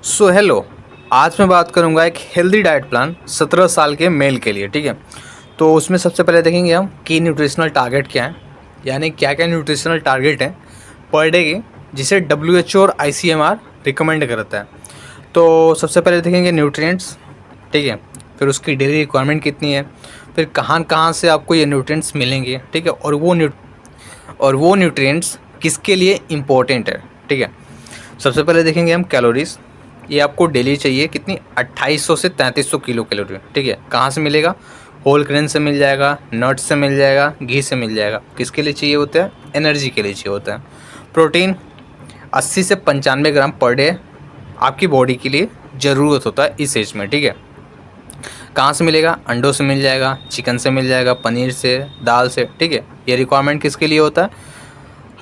So hello, आज मैं बात करूंगा एक हेल्दी डाइट प्लान 17 साल के मेल के लिए। ठीक है, तो उसमें सबसे पहले देखेंगे हम की न्यूट्रिशनल टारगेट क्या है, यानी क्या क्या न्यूट्रिशनल टारगेट हैं पर डे के, जिसे WHO और ICMR रिकमेंड करता है। तो सबसे पहले देखेंगे न्यूट्रिएंट्स। ठीक है, फिर उसकी डेली रिक्वायरमेंट कितनी है, फिर कहाँ कहाँ से आपको ये न्यूट्रिएंट्स मिलेंगे। ठीक है, और वो न्यूट्रिएंट्स किसके लिए इम्पोर्टेंट है। ठीक है, सबसे पहले देखेंगे हम कैलोरीज। ये आपको डेली चाहिए कितनी, 2800 से 3300 किलो कैलोरी। ठीक है, कहाँ से मिलेगा, होल ग्रेन से मिल जाएगा, नट्स से मिल जाएगा, घी से मिल जाएगा। किसके लिए चाहिए होता है, एनर्जी के लिए चाहिए होता है। प्रोटीन 80 से 95 ग्राम पर डे आपकी बॉडी के लिए ज़रूरत होता है इस एज में। ठीक है, कहाँ से मिलेगा, अंडों से मिल जाएगा, चिकन से मिल जाएगा, पनीर से, दाल से। ठीक है, ये रिक्वायरमेंट किसके लिए होता है,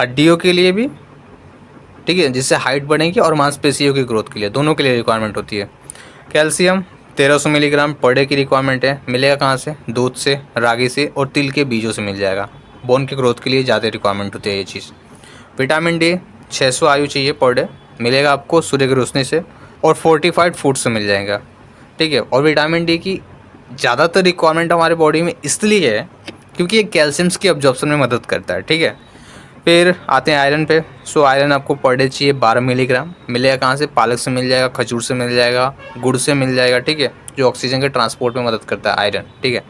हड्डियों के लिए भी। ठीक है, जिससे हाइट बढ़ेगी और मांसपेशियों की ग्रोथ के लिए, दोनों के लिए रिक्वायरमेंट होती है। कैल्शियम 1300 मिलीग्राम पर डे की रिक्वायरमेंट है। मिलेगा कहाँ से, दूध से, रागी से और तिल के बीजों से मिल जाएगा। बोन की ग्रोथ के लिए ज़्यादा रिक्वायरमेंट होती है ये चीज़। विटामिन डी 600 आयु चाहिए पर डे। मिलेगा आपको सूर्य की रोशनी से और फोर्टिफाइड फूड से मिल जाएगा। ठीक है, और विटामिन डी की ज़्यादातर रिक्वायरमेंट हमारे बॉडी में इसलिए है क्योंकि ये कैल्शियम्स की अब्जॉर्प्शन में मदद करता है। ठीक है, फिर आते हैं आयरन पे। सो आयरन आपको पर डे चाहिए 12 मिलीग्राम। मिलेगा कहाँ से, पालक से मिल जाएगा, खजूर से मिल जाएगा, गुड़ से मिल जाएगा। ठीक है, जो ऑक्सीजन के ट्रांसपोर्ट में मदद करता है आयरन। ठीक है,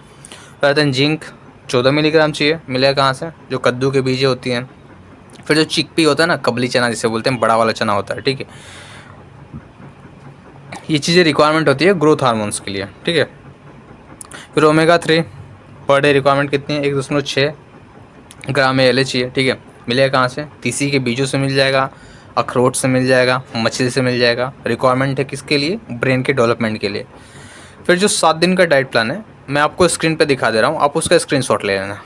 फिर आते हैं जिंक 14 मिलीग्राम चाहिए। मिलेगा कहाँ से, जो कद्दू के बीजें होती हैं। फिर जो चिकपी होता है ना, कबली चना जिसे बोलते हैं, बड़ा वाला चना होता है। ठीक है, ये चीज़ें रिक्वायरमेंट होती है ग्रोथ हार्मोन्स के लिए। ठीक है, फिर ओमेगा 3 पर डे रिक्वायरमेंट कितनी है, 1.6 ग्राम एल चाहिए। ठीक है, मिलेगा कहाँ से, तीसी के बीजों से मिल जाएगा, अखरोट से मिल जाएगा, मछली से मिल जाएगा। रिक्वायरमेंट है किसके लिए, ब्रेन के डेवलपमेंट के लिए। फिर जो 7 दिन का डाइट प्लान है, मैं आपको स्क्रीन पे दिखा दे रहा हूँ, आप उसका स्क्रीनशॉट ले लेना।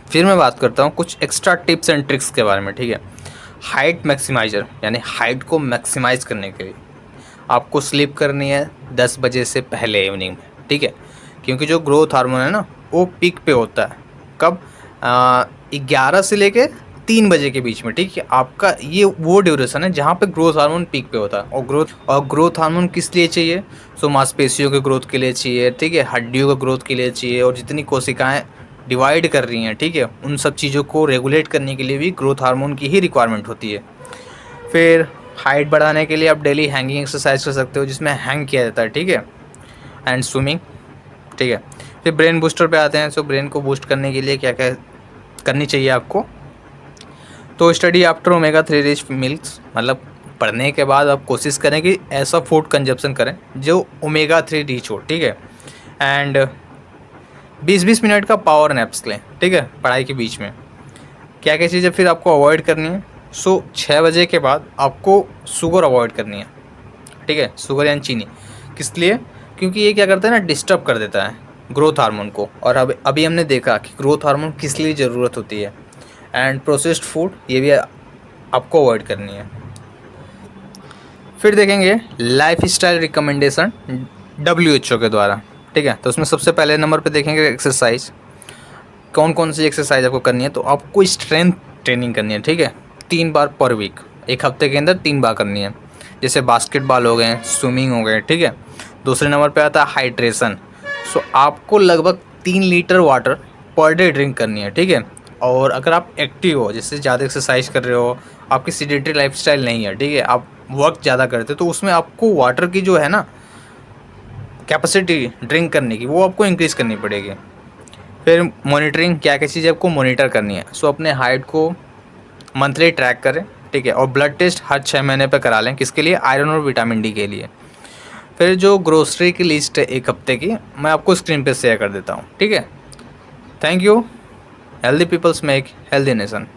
फिर मैं बात करता हूँ कुछ एक्स्ट्रा टिप्स एंड ट्रिक्स के बारे में। ठीक है, हाइट मैक्सिमाइजर, यानी हाइट को मैक्सिमाइज करने के लिए आपको स्लीप करनी है 10 बजे से पहले इवनिंग में। ठीक है, क्योंकि जो ग्रोथ हार्मोन है ना, वो पीक पे होता है कब, 11 से लेके 3 बजे के बीच में। ठीक है, आपका ये वो ड्यूरेशन है जहाँ पे ग्रोथ हार्मोन पीक पे होता है। और ग्रोथ हार्मोन किस लिए चाहिए, सो मांसपेशियों के ग्रोथ के लिए चाहिए। ठीक है, हड्डियों के ग्रोथ के लिए चाहिए, और जितनी कोशिकाएं डिवाइड कर रही हैं, ठीक है, उन सब चीज़ों को रेगुलेट करने के लिए भी ग्रोथ हार्मोन की ही रिक्वायरमेंट होती है। फिर हाइट बढ़ाने के लिए आप डेली हैंगिंग एक्सरसाइज कर सकते हो, जिसमें हैंग किया जाता है। ठीक है, एंड स्विमिंग। ठीक है, फिर ब्रेन बूस्टर पे आते हैं। सो ब्रेन को बूस्ट करने के लिए क्या क्या करनी चाहिए आपको, तो study after omega 3 rich milks, मतलब पढ़ने के बाद आप कोशिश करें कि ऐसा फूड कंजप्शन करें जो ओमेगा 3 रिच हो। ठीक है, एंड 20-20 मिनट का पावर नैप्स लें। ठीक है, पढ़ाई के बीच में। क्या क्या चीज़ें फिर आपको अवॉइड करनी है, सो 6 बजे के बाद आपको शुगर अवॉइड करनी है। ठीक है, शुगर यानी चीनी। किस लिए, क्योंकि ये क्या करता है ना, डिस्टर्ब कर देता है ग्रोथ हार्मोन को। और अब अभी हमने देखा कि ग्रोथ हार्मोन किस लिए ज़रूरत होती है। एंड प्रोसेस्ड फूड, ये भी आपको अवॉइड करनी है। फिर देखेंगे लाइफ स्टाइल रिकमेंडेशन WHO के द्वारा। ठीक है, तो उसमें सबसे पहले नंबर पे देखेंगे एक्सरसाइज। कौन कौन सी एक्सरसाइज आपको करनी है, तो आपको स्ट्रेंथ ट्रेनिंग करनी है। ठीक है, 3 बार पर वीक, एक हफ्ते के अंदर 3 बार करनी है। जैसे बास्केटबॉल हो गए, स्विमिंग हो गए। ठीक है, दूसरे नंबर पे आता है हाइड्रेशन। सो आपको लगभग 3 litre water per day drink करनी है। ठीक है, और अगर आप एक्टिव हो, जैसे ज़्यादा एक्सरसाइज कर रहे हो, आपकी सीडेंटरी लाइफस्टाइल नहीं है, ठीक है, आप वर्क ज़्यादा करते हो, तो उसमें आपको वाटर की जो है ना कैपेसिटी ड्रिंक करने की, वो आपको इंक्रीज़ करनी पड़ेगी। फिर मॉनिटरिंग, क्या क्या चीज़ें आपको मॉनिटर करनी है। सो अपने हाइट को मंथली ट्रैक करें। ठीक है, और ब्लड टेस्ट हर 6 महीने पे करा लें। किसके लिए, आयरन और विटामिन डी के लिए। फिर जो ग्रोसरी की लिस्ट है एक हफ्ते की, मैं आपको स्क्रीन पे शेयर कर देता हूँ। ठीक है, thank you. Healthy peoples make healthy nation.